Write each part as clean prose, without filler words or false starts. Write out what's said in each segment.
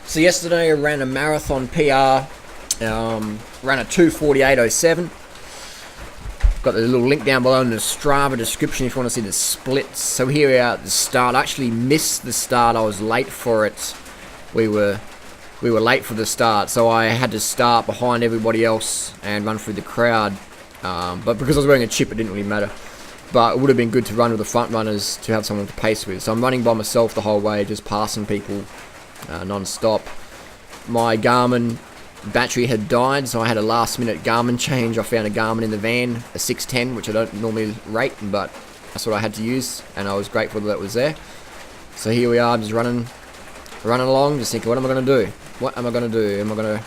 So yesterday I ran a marathon PR, ran a 2:48:07. Got the little link down below in the Strava description if you want to see the splits. So here we are at the start. I actually missed the start. I was late for it. We were late for the start, so I had to start behind everybody else and run through the crowd. But because I was wearing a chip, it didn't really matter. But it would have been good to run with the front runners to have someone to pace with. So I'm running by myself the whole way, just passing people non-stop. My Garmin battery had died, so I had a last-minute Garmin change. I found a Garmin in the van, a 610, which I don't normally rate, but that's what I had to use, and I was grateful that it was there. So here we are, just running along, just thinking, what am I going to do? What am I going to do? Who am I going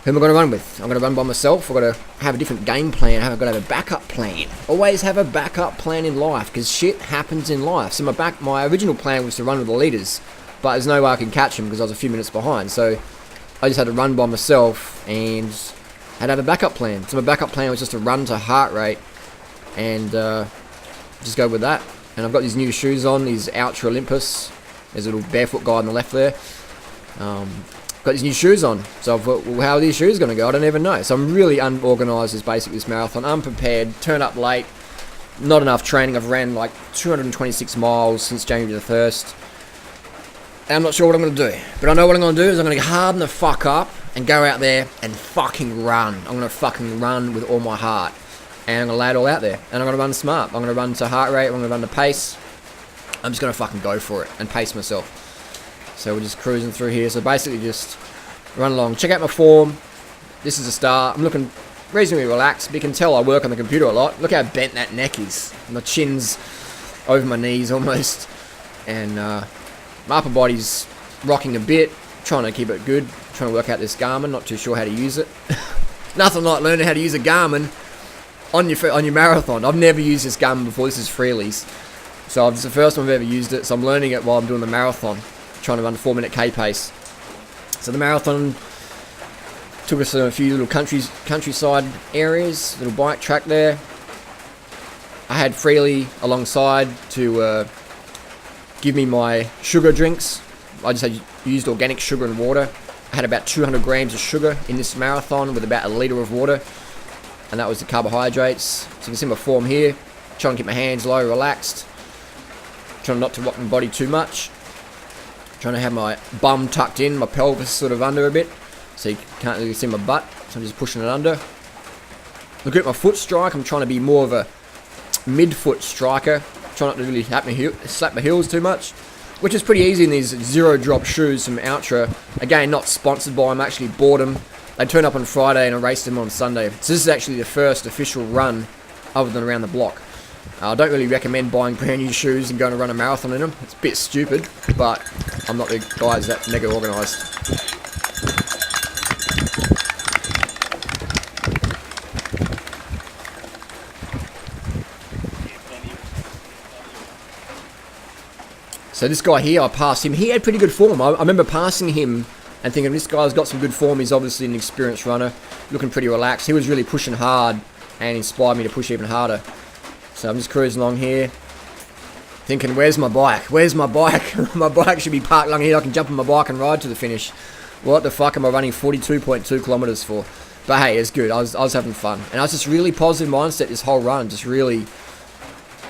to run with? I'm going to run by myself. I've got to have a different game plan. I've got to have a backup plan. Always have a backup plan in life, because shit happens in life. So my original plan was to run with the litres, but there's no way I can catch them because I was a few minutes behind. So I just had to run by myself and had to have a backup plan. So my backup plan was just to run to heart rate and just go with that. And I've got these new shoes on, these Ultra Olympus. There's a little barefoot guy on the left there. Got these new shoes on. So I thought, well, how are these shoes going to go? I don't even know. So I'm really unorganised as basically this marathon. Unprepared, turned up late, not enough training. I've ran like 226 miles since January the 1st. And I'm not sure what I'm going to do. But I know what I'm going to do is I'm going to harden the fuck up and go out there and fucking run. I'm going to fucking run with all my heart. And I'm going to lay it all out there. And I'm going to run smart. I'm going to run to heart rate. I'm going to run to pace. I'm just going to fucking go for it and pace myself. So we're just cruising through here. So basically just run along. Check out my form. This is a start. I'm looking reasonably relaxed. But you can tell I work on the computer a lot. Look how bent that neck is. My chin's over my knees almost. And my upper body's rocking a bit. Trying to keep it good. Trying to work out this Garmin. Not too sure how to use it. Nothing like learning how to use a Garmin on your marathon. I've never used this Garmin before. This is Freely's. So it's the first time I've ever used it. So I'm learning it while I'm doing the marathon. Trying to run a 4-minute K pace. So the marathon took us to a few little countryside areas, little bike track there. I had Freely alongside to give me my sugar drinks. I just had used organic sugar and water. I had about 200 grams of sugar in this marathon with about a litre of water, and that was the carbohydrates. So you can see my form here. Trying to keep my hands low, relaxed. Trying not to rock my body too much. Trying to have my bum tucked in, my pelvis sort of under a bit, so you can't really see my butt, so I'm just pushing it under. Look at my foot strike. I'm trying to be more of a mid-foot striker. Trying not to really slap my heels too much, which is pretty easy in these zero-drop shoes from Ultra. Again, not sponsored by them, actually bought them. They turned up on Friday and I raced them on Sunday. So this is actually the first official run other than around the block. I don't really recommend buying brand new shoes and going to run a marathon in them. It's a bit stupid, but I'm not the guy that's mega organised. So this guy here, I passed him. He had pretty good form. I remember passing him and thinking, this guy's got some good form. He's obviously an experienced runner, looking pretty relaxed. He was really pushing hard and inspired me to push even harder. So I'm just cruising along here, thinking, where's my bike? Where's my bike? My bike should be parked along here. I can jump on my bike and ride to the finish. What the fuck am I running 42.2 kilometers for? But hey, it's good. I was having fun. And I was just really positive mindset this whole run. Just really,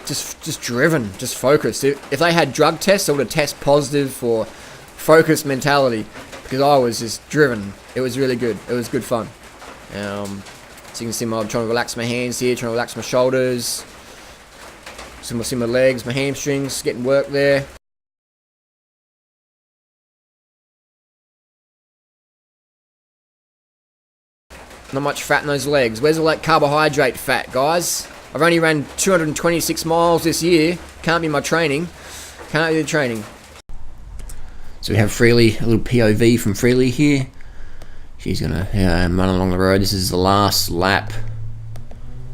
just driven, just focused. If they had drug tests, I would have tested positive for focused mentality. Because I was just driven. It was really good. It was good fun. So you can see I'm trying to relax my hands here, trying to relax my shoulders. So see my legs, my hamstrings, getting work there. Not much fat in those legs. Where's all that carbohydrate fat, guys? I've only ran 226 miles this year. Can't be my training. Can't be the training. So we have Freely, a little POV from Freely here. She's gonna run along the road. This is the last lap.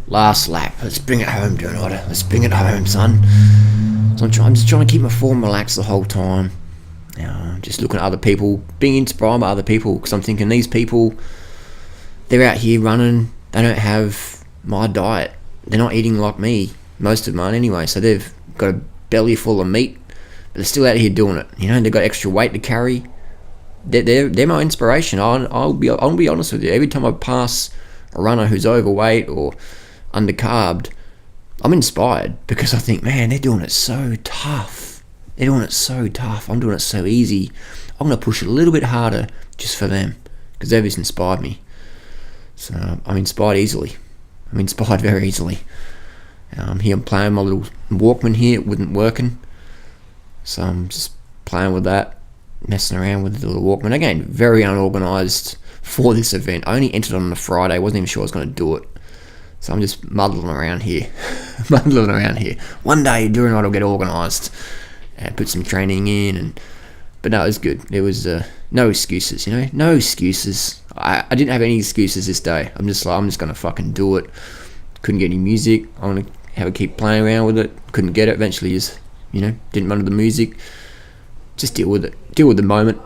Last lap. Let's bring it home, Durianrider. Let's bring it home, son. So I'm just trying to keep my form relaxed the whole time. Just looking at other people, being inspired by other people, because I'm thinking these people, they're out here running. They don't have my diet. They're not eating like me. Most of mine anyway. So they've got a belly full of meat, but they're still out here doing it. You know, they've got extra weight to carry. they're my inspiration. I'll be honest with you. Every time I pass a runner who's overweight or undercarbed, I'm inspired, because I think, man, they're doing it so tough. They're doing it so tough. I'm doing it so easy. I'm going to push it a little bit harder just for them, because they've just inspired me. So I'm inspired easily. I'm inspired very easily. Here I'm playing my little Walkman here. It wasn't working, so I'm just playing with that, messing around with the little Walkman. Again, very unorganised for this event. I only entered on the Friday. I wasn't even sure I was going to do it. So I'm just muddling around here. One day Durianrider will get organised and put some training in. But no, it was good. There was no excuses, you know? No excuses. I didn't have any excuses this day. I'm just going to fucking do it. Couldn't get any music. I'm going to have to keep playing around with it. Couldn't get it. Eventually just, didn't run to the music. Just deal with it. Deal with the moment.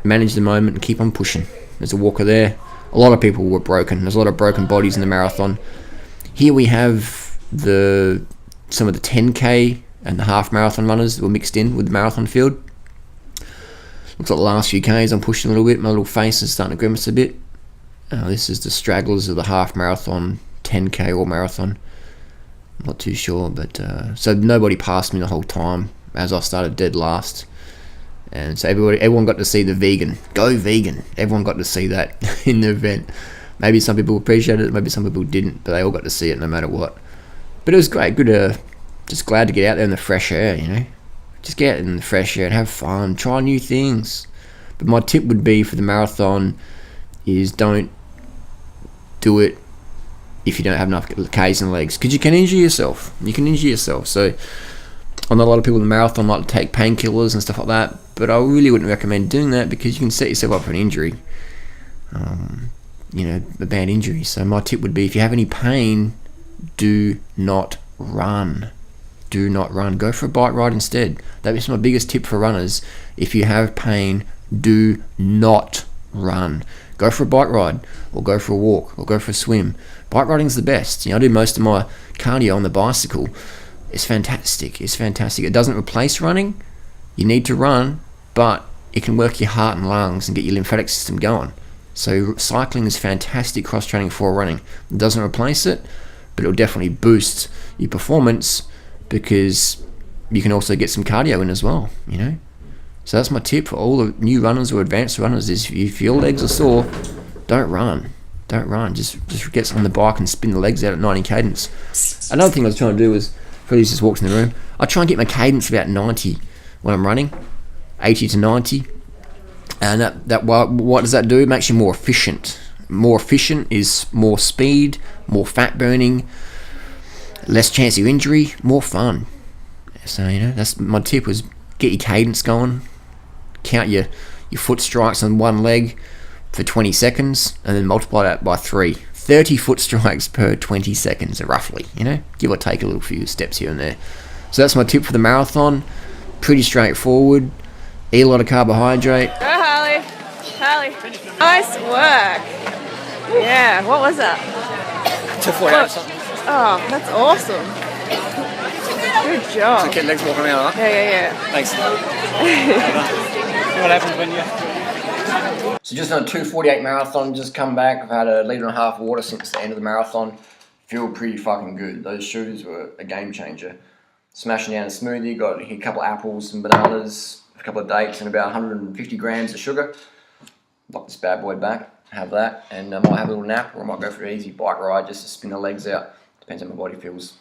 Manage the moment and keep on pushing. There's a walker there. A lot of people were broken. There's a lot of broken bodies in the marathon. Here we have some of the 10k and the half marathon runners that were mixed in with the marathon field. Looks like the last few k's I'm pushing a little bit. My little face is starting to grimace a bit. This is the stragglers of the half marathon, 10k or marathon. I'm not too sure, but so nobody passed me the whole time as I started dead last. And so everyone got to see the vegan. Go vegan. Everyone got to see that in the event. Maybe some people appreciated it, maybe some people didn't, but they all got to see it no matter what. But it was great. Good, just glad to get out there in the fresh air, Just get out in the fresh air and have fun. Try new things. But my tip would be for the marathon is don't do it if you don't have enough Ks and legs, because you can injure yourself. So I know a lot of people in the marathon like to take painkillers and stuff like that, but I really wouldn't recommend doing that, because you can set yourself up for an injury. A bad injury. So my tip would be, if you have any pain, do not run. Do not run. Go for a bike ride instead. That is my biggest tip for runners. If you have pain, do not run. Go for a bike ride, or go for a walk, or go for a swim. Bike riding's the best. I do most of my cardio on the bicycle. It's fantastic. It doesn't replace running. You need to run, but it can work your heart and lungs and get your lymphatic system going. So cycling is fantastic cross-training for running. It doesn't replace it, but it'll definitely boost your performance, because you can also get some cardio in as well, So that's my tip for all the new runners or advanced runners, is if your legs are sore, don't run. Just get on the bike and spin the legs out at 90 cadence. Another thing I was trying to do was, Freddie's just walks in the room, I try and get my cadence about 90 when I'm running, 80 to 90. And that what does that do? It makes you more efficient. More efficient is more speed, more fat burning, less chance of injury, more fun. So that's my tip, was get your cadence going. Count your foot strikes on one leg for 20 seconds, and then multiply that by 3. 30 foot strikes per 20 seconds, roughly. Give or take a little few steps here and there. So that's my tip for the marathon. Pretty straightforward. Eat a lot of carbohydrate. Go, Harley. Nice work. Yeah, what was that? 248 or something. Oh, that's awesome. Good job. So get legs walking around, huh? Yeah. Thanks. What happens when you... So just on a 2:48 marathon, just come back. I've had a litre and a half of water since the end of the marathon. Feel pretty fucking good. Those shoes were a game changer. Smashing down a smoothie, got a couple of apples, some bananas, a couple of dates, and about 150 grams of sugar. Knock this bad boy back, have that, and I might have a little nap, or I might go for an easy bike ride just to spin the legs out. Depends how my body feels.